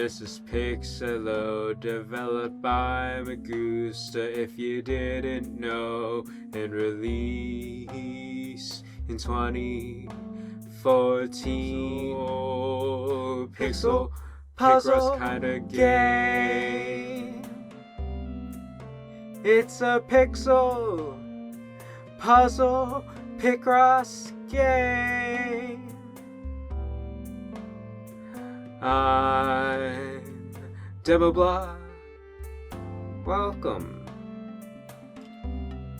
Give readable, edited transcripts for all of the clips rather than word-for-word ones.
This is Pixelo, developed by Gusta, if you didn't know, and released in 2014. So, Pixel Picross kinda game. It's a Pixel puzzle Picross game. I'm Demo Blah. Welcome.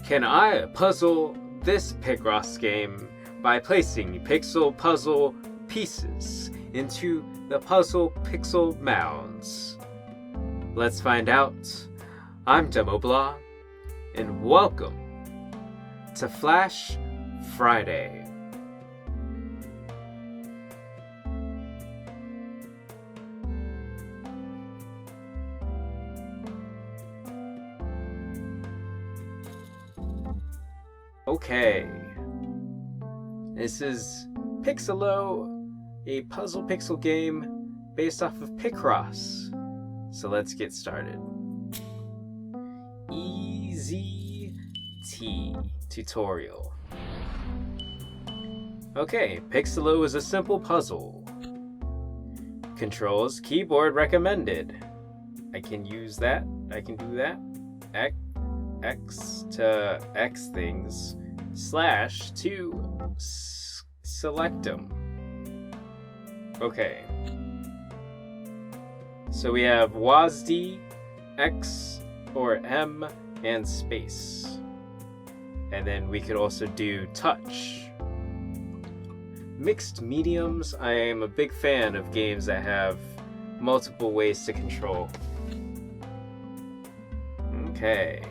Can I puzzle this Picross game by placing pixel puzzle pieces into the puzzle pixel mounds? Let's find out. I'm Demo Blah, and welcome to Flash Friday. Okay, this is Pixelo, a puzzle pixel game based off of Picross. So let's get started. Easy T tutorial. Okay, Pixelo is a simple puzzle. Controls, keyboard recommended. I can use that. I can do that. X to X things, slash to select them. Okay. So we have WASD, X or M, and space. And then we could also do touch. Mixed mediums. I am a big fan of games that have multiple ways to control. Okay.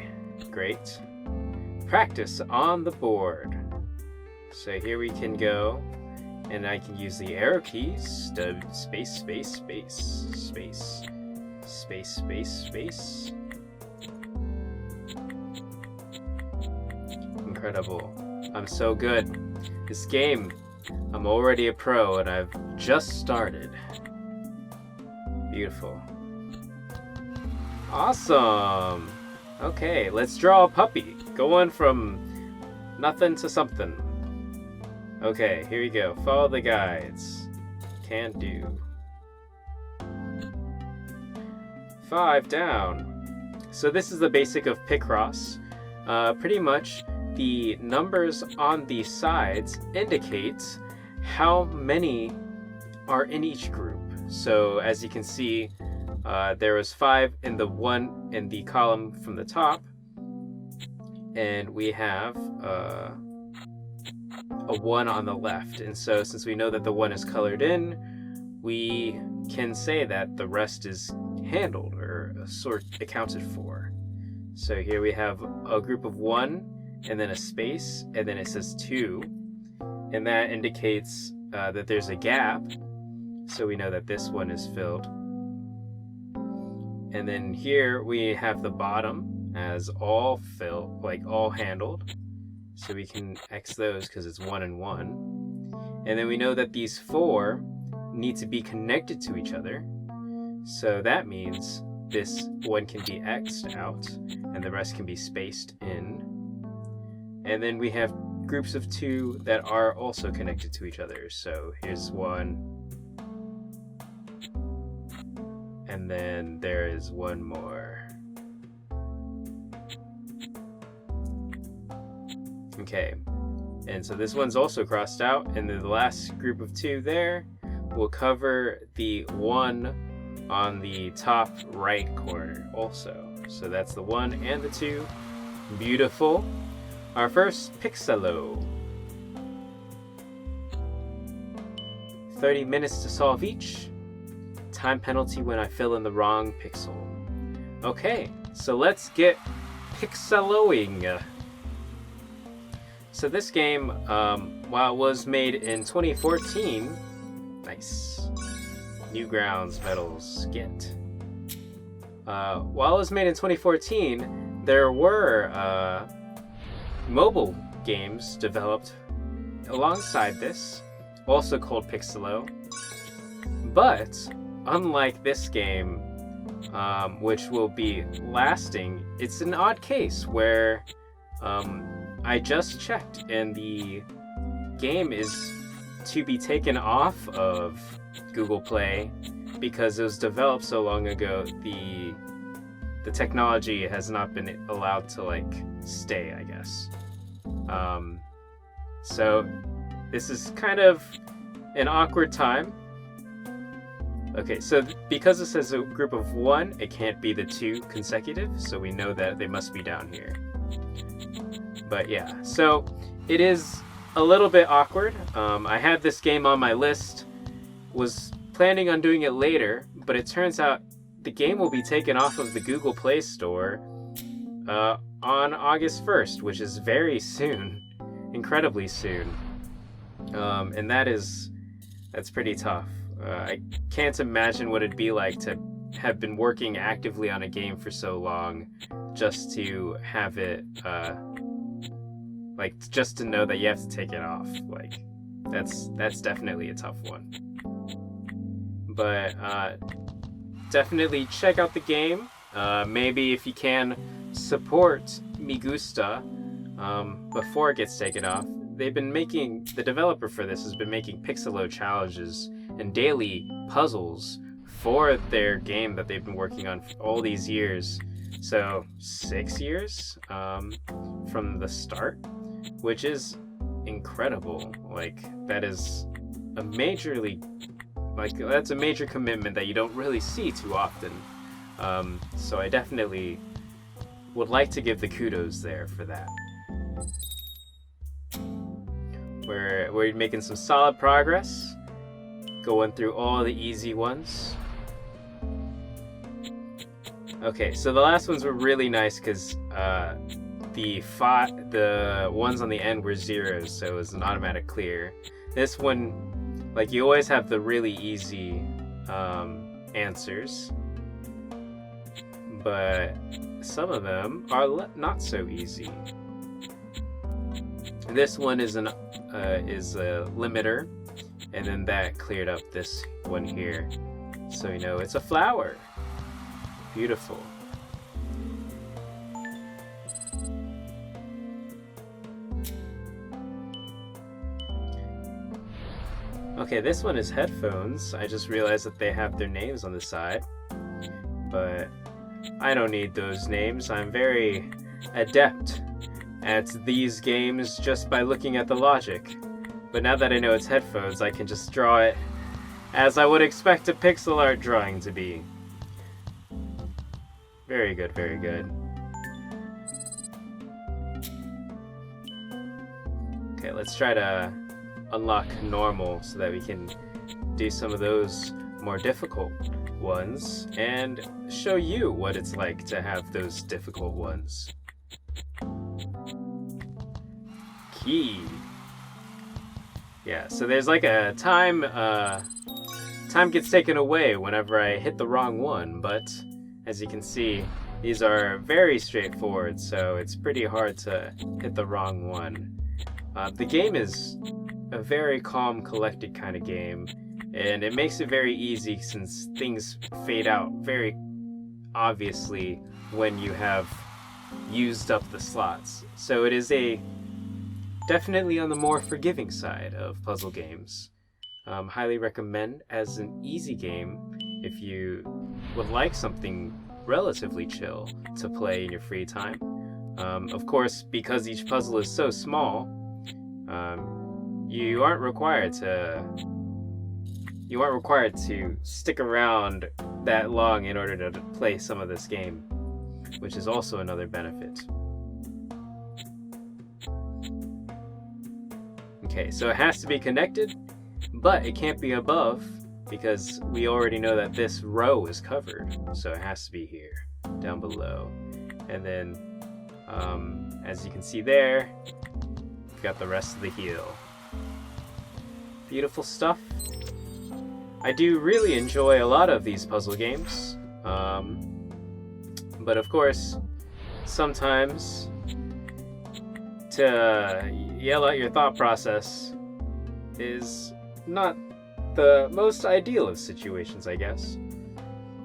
Great. Practice on the board. So here we can go, and I can use the arrow keys. Space, space, space, space, space, space, space. Incredible. I'm so good. This game, I'm already a pro, and I've just started. Beautiful. Awesome. Okay, let's draw a puppy. Going from nothing to something. Okay, here we go. Follow the guides. Can do. 5 down. So this is the basic of Picross. Pretty much the numbers on the sides indicate how many are in each group. So as you can see, there was 5 in the column from the top, and we have a 1 on the left. And so since we know that the 1 is colored in, we can say that the rest is handled or sort accounted for. So here we have a group of 1 and then a space, and then it says 2, and that indicates that there's a gap, so we know that this one is filled. And then here we have the bottom as all filled, like all handled. So we can X those because it's 1 and 1. And then we know that these 4 need to be connected to each other. So that means this one can be X'd out and the rest can be spaced in. And then we have groups of 2 that are also connected to each other. So here's 1. And then there is 1 more. Okay, and so this one's also crossed out, and then the last group of 2 there will cover the 1 on the top right corner also. So that's the 1 and the 2. Beautiful. Our first Pixelo. 30 minutes to solve each. Time penalty when I fill in the wrong pixel. Okay, so let's get pixeloing. So this game, while it was made in 2014, nice. Newgrounds medals, get. While it was made in 2014, there were mobile games developed alongside this, also called Pixelo. But unlike this game, which will be lasting, it's an odd case where I just checked and the game is to be taken off of Google Play because it was developed so long ago. The technology has not been allowed to like stay, I guess. So this is kind of an awkward time. Okay, so because it says a group of 1, it can't be the 2 consecutive, so we know that they must be down here. But yeah, so it is a little bit awkward. I had this game on my list, was planning on doing it later, but it turns out the game will be taken off of the Google Play Store on August 1st, which is very soon, incredibly soon. And that's pretty tough. I can't imagine what it'd be like to have been working actively on a game for so long just to have it, just to know that you have to take it off. Like, that's definitely a tough one. But definitely check out the game. Maybe if you can support Me Gusta before it gets taken off. The developer for this has been making Pixelo challenges and daily puzzles for their game that they've been working on for all these years. So 6 years from the start, which is incredible. Like, that's a major commitment that you don't really see too often. So I definitely would like to give the kudos there for that. We're making some solid progress, going through all the easy ones. Okay, so the last ones were really nice because the ones on the end were zeros, so it was an automatic clear. This one, like, you always have the really easy answers, but some of them are not so easy. This one is a limiter, and then that cleared up this one here. So you know it's a flower. Beautiful. Okay, this one is headphones. I just realized that they have their names on the side, but I don't need those names. I'm very adept at these games just by looking at the logic. But now that I know it's headphones, I can just draw it as I would expect a pixel art drawing to be. Very good, very good. Okay, let's try to unlock normal so that we can do some of those more difficult ones and show you what it's like to have those difficult ones. Key. Yeah, so there's like a time gets taken away whenever I hit the wrong one, but as you can see, these are very straightforward, so it's pretty hard to hit the wrong one. The game is a very calm, collected kind of game, and it makes it very easy since things fade out very obviously when you have used up the slots. So it is definitely on the more forgiving side of puzzle games. Highly recommend as an easy game if you would like something relatively chill to play in your free time. Of course, because each puzzle is so small, you aren't required to stick around that long in order to play some of this game, which is also another benefit. Okay, so it has to be connected, but it can't be above because we already know that this row is covered, so it has to be here, down below. And then, as you can see there, we've got the rest of the heel. Beautiful stuff. I do really enjoy a lot of these puzzle games, but of course, sometimes to yell out your thought process is not the most ideal of situations, I guess.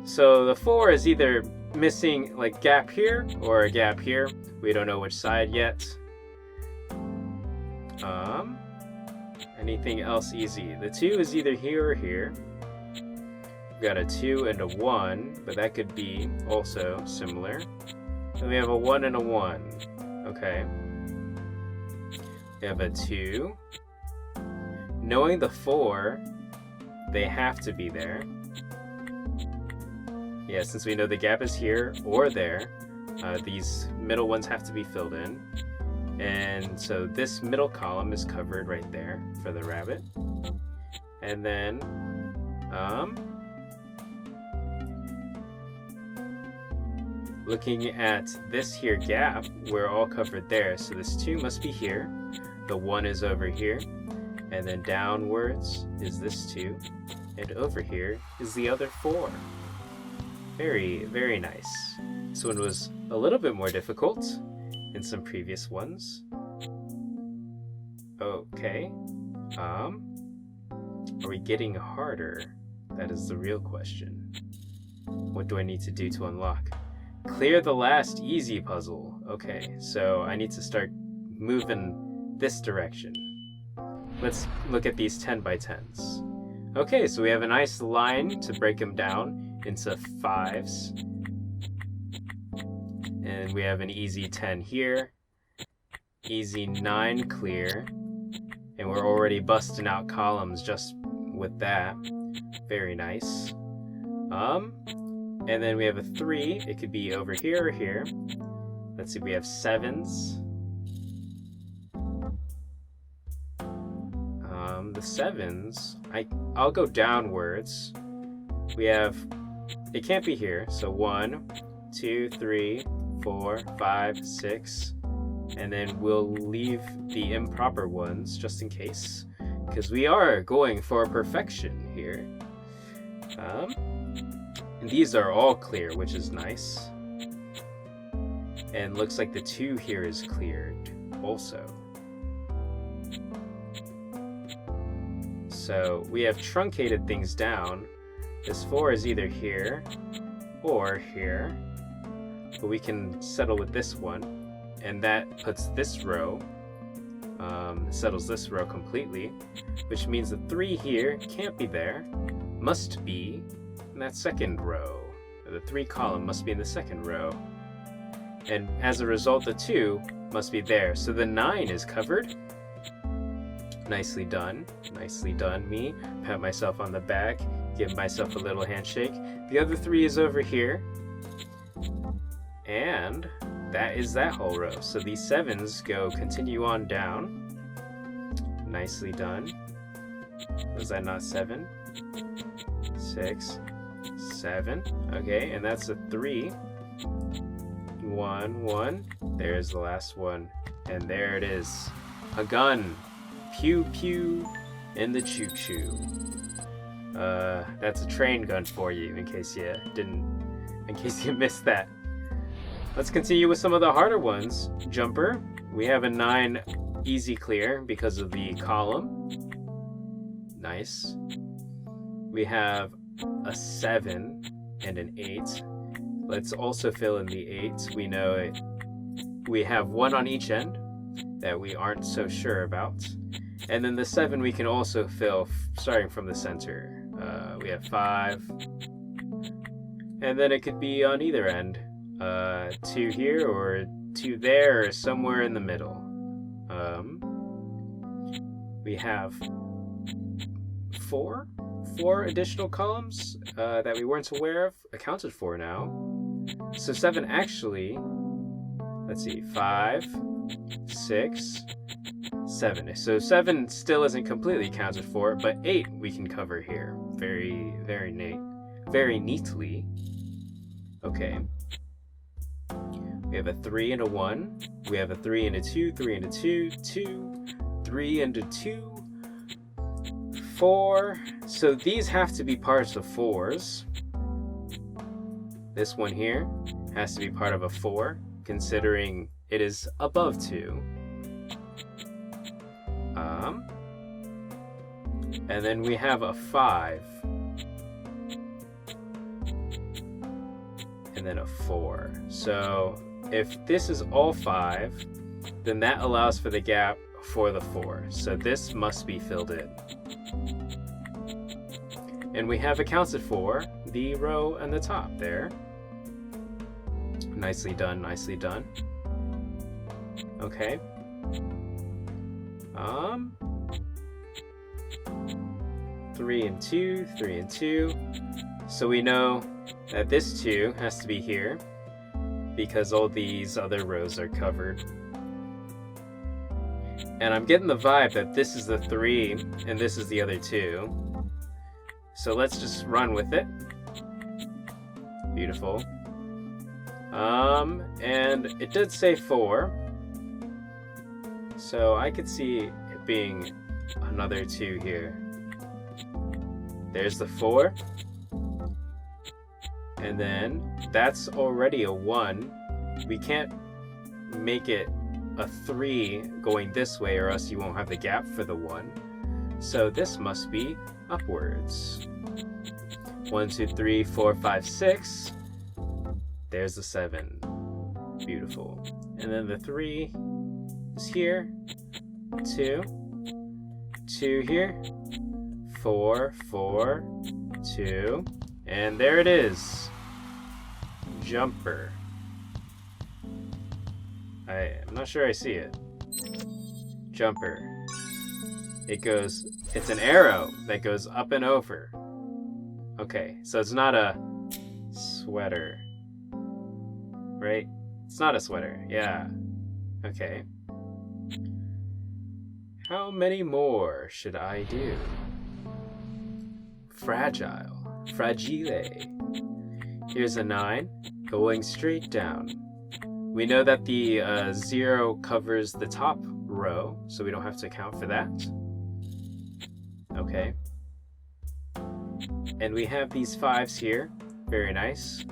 So the 4 is either missing like gap here or a gap here. We don't know which side yet. Anything else easy? The 2 is either here or here. We've got a 2 and a 1, but that could be also similar. And we have a 1 and a 1. Okay. We have a 2. Knowing the 4, they have to be there. Yeah, since we know the gap is here or there, these middle ones have to be filled in. And so this middle column is covered right there for the rabbit. And then, looking at this here gap, we're all covered there. So this 2 must be here. The 1 is over here. And then downwards is this 2. And over here is the other 4. Very, very nice. This one was a little bit more difficult in some previous ones. Okay. Are we getting harder? That is the real question. What do I need to do to unlock? Clear the last easy puzzle. Okay, so I need to start moving this direction. Let's look at these 10 by 10s. Okay, so we have a nice line to break them down into 5s. And we have an easy 10 here, easy 9 clear, and we're already busting out columns just with that. Very nice. And then we have a 3. It could be over here or here. Let's see, we have 7s. The 7s, I'll go downwards. We have, it can't be here, so 1, 2, 3, 4, 5, 6, and then we'll leave the improper ones just in case, because we are going for perfection here. And these are all clear, which is nice. And looks like the 2 here is cleared also. So we have truncated things down. This 4 is either here or here. But we can settle with this one, and that puts this row, settles this row completely, which means the 3 here can't be there, must be in that second row. The 3 column must be in the second row. And as a result, the 2 must be there. So the 9 is covered. Nicely done me. Pat myself on the back, give myself a little handshake. The other 3 is over here. And that is that whole row. So these 7s continue on down. Nicely done. Was that not 7? 6, 7. Okay, and that's a 3. 1, 1. There's the last one. And there it is. A gun. Pew pew in the choo choo. That's a train gun for you in case you missed that. Let's continue with some of the harder ones. Jumper. We have a 9 easy clear because of the column. Nice. We have a 7 and an 8. Let's also fill in the 8. We know it. We have 1 on each end that we aren't so sure about. And then the 7 we can also fill starting from the center. We have 5. And then it could be on either end. 2 here or 2 there or somewhere in the middle. We have 4 additional columns that we weren't aware of, accounted for now. So 7 actually, let's see, 5, 6, 7. So 7 still isn't completely accounted for, but 8 we can cover here. Very, very neatly. Okay. We have a 3 and a 1. We have a 3 and a 2, 3 and a 2, 2, 3 and a 2, 4. So these have to be parts of 4s. This one here has to be part of a 4, considering it is above 2. And then we have a 5. And then a 4. So if this is all 5, then that allows for the gap for the 4. So this must be filled in. And we have accounted for the row and the top there. Nicely done, nicely done. Okay. 3 and 2, 3 and 2. So we know that this 2 has to be here because all these other rows are covered. And I'm getting the vibe that this is the 3 and this is the other 2. So let's just run with it. Beautiful. And it did say 4. So I could see it being another 2 here. There's the 4. And then that's already a 1. We can't make it a 3 going this way or else you won't have the gap for the 1. So this must be upwards. 1, 2, 3, 4, 5, 6. There's the 7. Beautiful. And then the 3 is here. 2. 2 here. 4, 4, 2. And there it is. Jumper. I'm not sure I see it. Jumper. It's an arrow that goes up and over. Okay, so it's not a sweater. Right? It's not a sweater, yeah. Okay. How many more should I do? Fragile. Fragile. Here's a 9, going straight down. We know that the 0 covers the top row, so we don't have to account for that. Okay. And we have these 5s here. Very nice.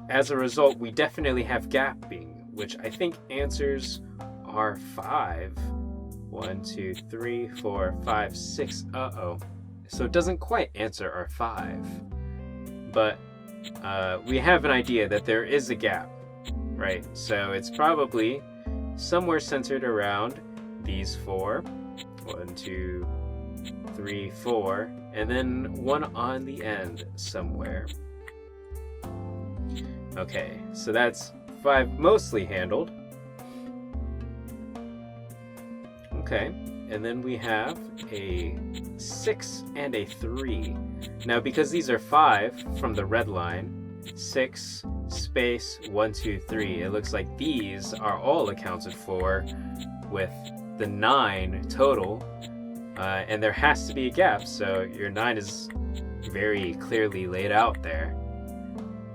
As a result, we definitely have gapping, which I think answers our 5. 1, 2, 3, 4, 5, 6. Uh-oh. So it doesn't quite answer our 5. But we have an idea that there is a gap, right? So it's probably somewhere centered around these 4. 1, 2, 3, 4. And then 1 on the end somewhere. Okay, so that's 5 mostly handled. Okay, and then we have a 6 and a 3. Now, because these are 5 from the red line, 6, space, 1, 2, 3, it looks like these are all accounted for with the 9 total, and there has to be a gap, so your 9 is very clearly laid out there.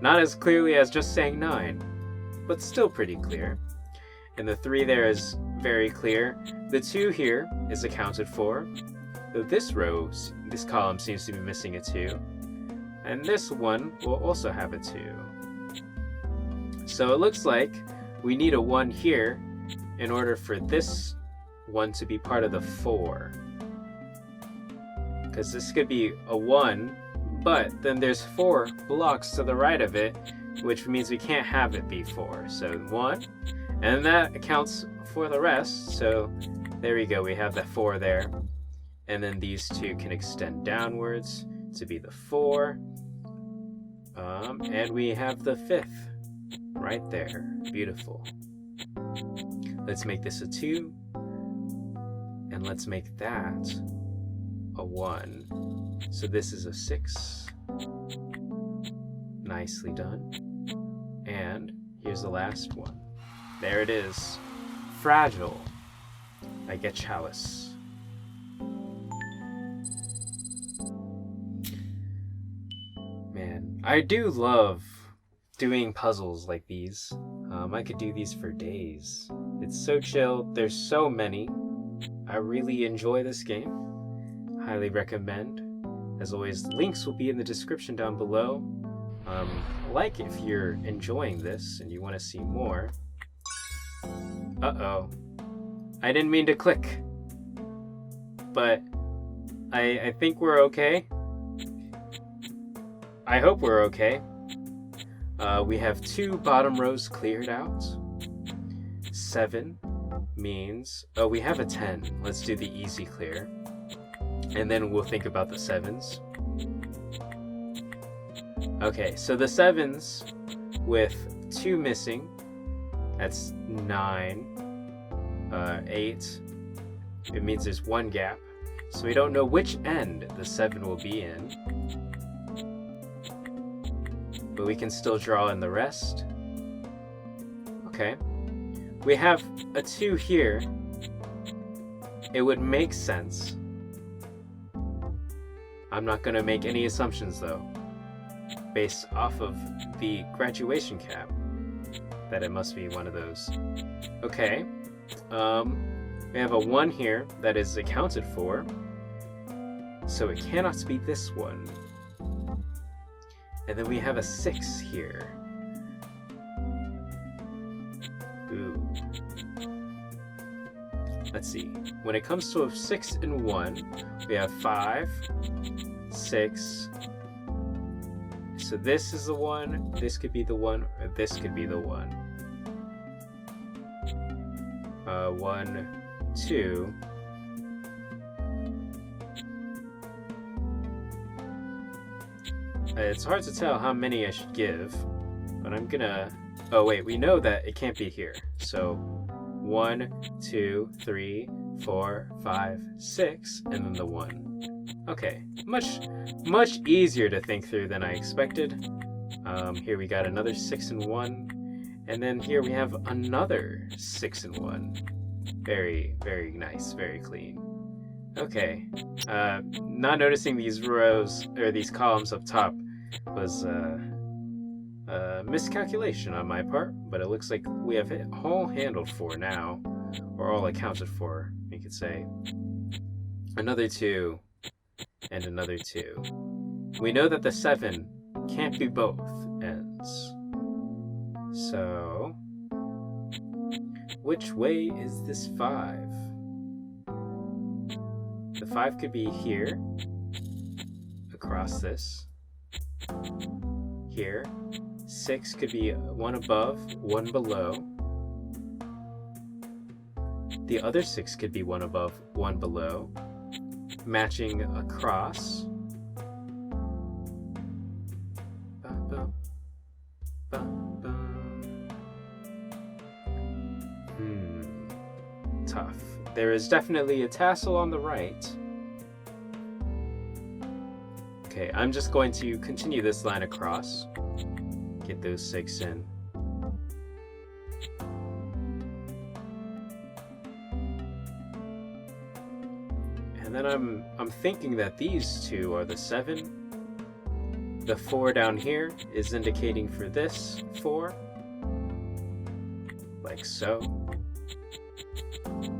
Not as clearly as just saying 9, but still pretty clear. And the 3 there is very clear. The 2 here is accounted for. Though this column seems to be missing a 2. And this one will also have a 2. So it looks like we need a 1 here in order for this one to be part of the 4. Because this could be a 1, but then there's 4 blocks to the right of it, which means we can't have it be 4. So 1, and that accounts for the rest. So there we go, we have the 4 there. And then these 2 can extend downwards to be the 4. And we have the 5th right there. Beautiful. Let's make this a 2. And let's make that a 1. So this is a 6. Nicely done. And here's the last one. There it is. Fragile. Like a chalice. Man, I do love doing puzzles like these. I could do these for days. It's so chill. There's so many. I really enjoy this game. Highly recommend. As always, links will be in the description down below. Like if you're enjoying this and you want to see more. Uh-oh. I didn't mean to click. but I think we're okay. I hope we're okay. We have 2 bottom rows cleared out. 7 means... Oh, we have a 10. Let's do the easy clear. And then we'll think about the 7s. Okay, so the 7s with 2 missing. That's 9. 8. It means there's 1 gap. So we don't know which end the 7 will be in. But we can still draw in the rest. Okay. We have a 2 here. It would make sense. I'm not going to make any assumptions though, based off of the graduation cap, that it must be one of those. Okay. We have a 1 here that is accounted for, so it cannot be this one. And then we have a 6 here. Ooh. Let's see. When it comes to a 6 and 1, we have 5, 6. So this is the 1, this could be the 1, or this could be the 1. 1, 2. It's hard to tell how many I should give, but I'm gonna... Oh wait, we know that it can't be here. So 1, 2, 3, 4, 5, 6, and then the 1. Okay, much easier to think through than I expected. Here we got another 6 and 1, and then here we have another 6 and 1. Very, very nice, very clean. Okay, not noticing these rows, or these columns up top was a miscalculation on my part, but it looks like we have it all handled for now, or all accounted for, you could say. Another 2, and another 2. We know that the 7 can't be both ends. So, which way is this 5? The 5 could be here, across this, here. 6 could be 1 above, 1 below. The other 6 could be 1 above, 1 below, matching across. Tough. There is definitely a tassel on the right. Okay, I'm just going to continue this line across. Get those 6 in. And then I'm thinking that these 2 are the 7. The 4 down here is indicating for this 4. Like so.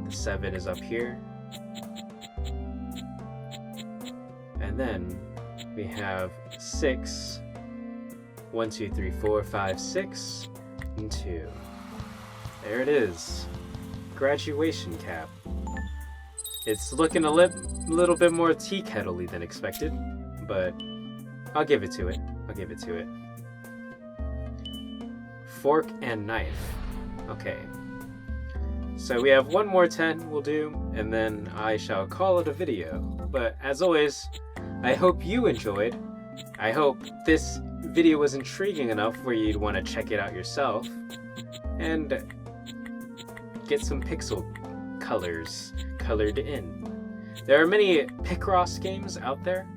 The 7 is up here. And then we have 6. 1, 2, 3, 4, 5, 6, and 2. There it is. Graduation cap. It's looking a little bit more tea kettle-y than expected, but I'll give it to it. I'll give it to it. Fork and knife. Okay. So we have 1 more 10 we'll do, and then I shall call it a video. But as always, I hope you enjoyed. I hope this video was intriguing enough where you'd want to check it out yourself and get some pixel colors colored in. There are many Picross games out there.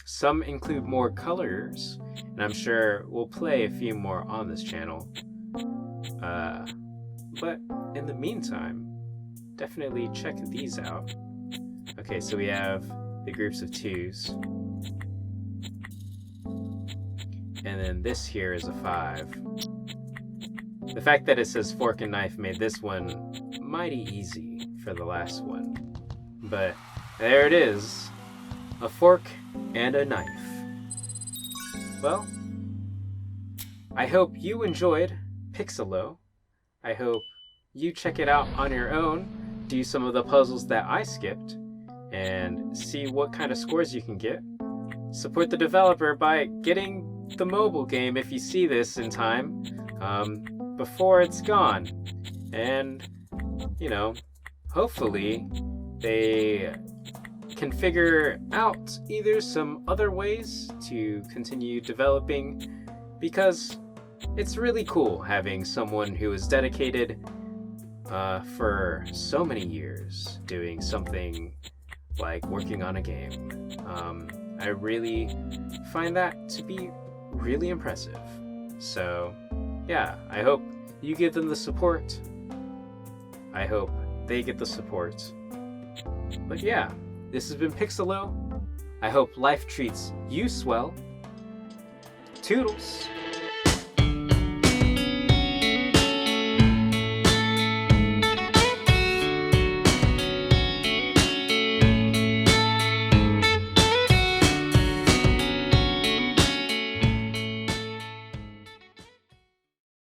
Some include more colors, and I'm sure we'll play a few more on this channel. But in the meantime, definitely check these out. Okay, so we have the groups of 2s. And then this here is a 5. The fact that it says fork and knife made this one mighty easy for the last one. But there it is. A fork and a knife. Well, I hope you enjoyed Pixelo. I hope you check it out on your own do some of the puzzles that I skipped and see what kind of scores you can get. Support the developer by getting the mobile game if you see this in time, before it's gone. And, you know, hopefully they can figure out either some other ways to continue developing, because it's really cool having someone who is dedicated for so many years doing something like working on a game. I really find that to be really impressive. So yeah, I hope you give them the support. I hope they get the support. But yeah, this has been Pixelo. I hope life treats you swell. Toodles!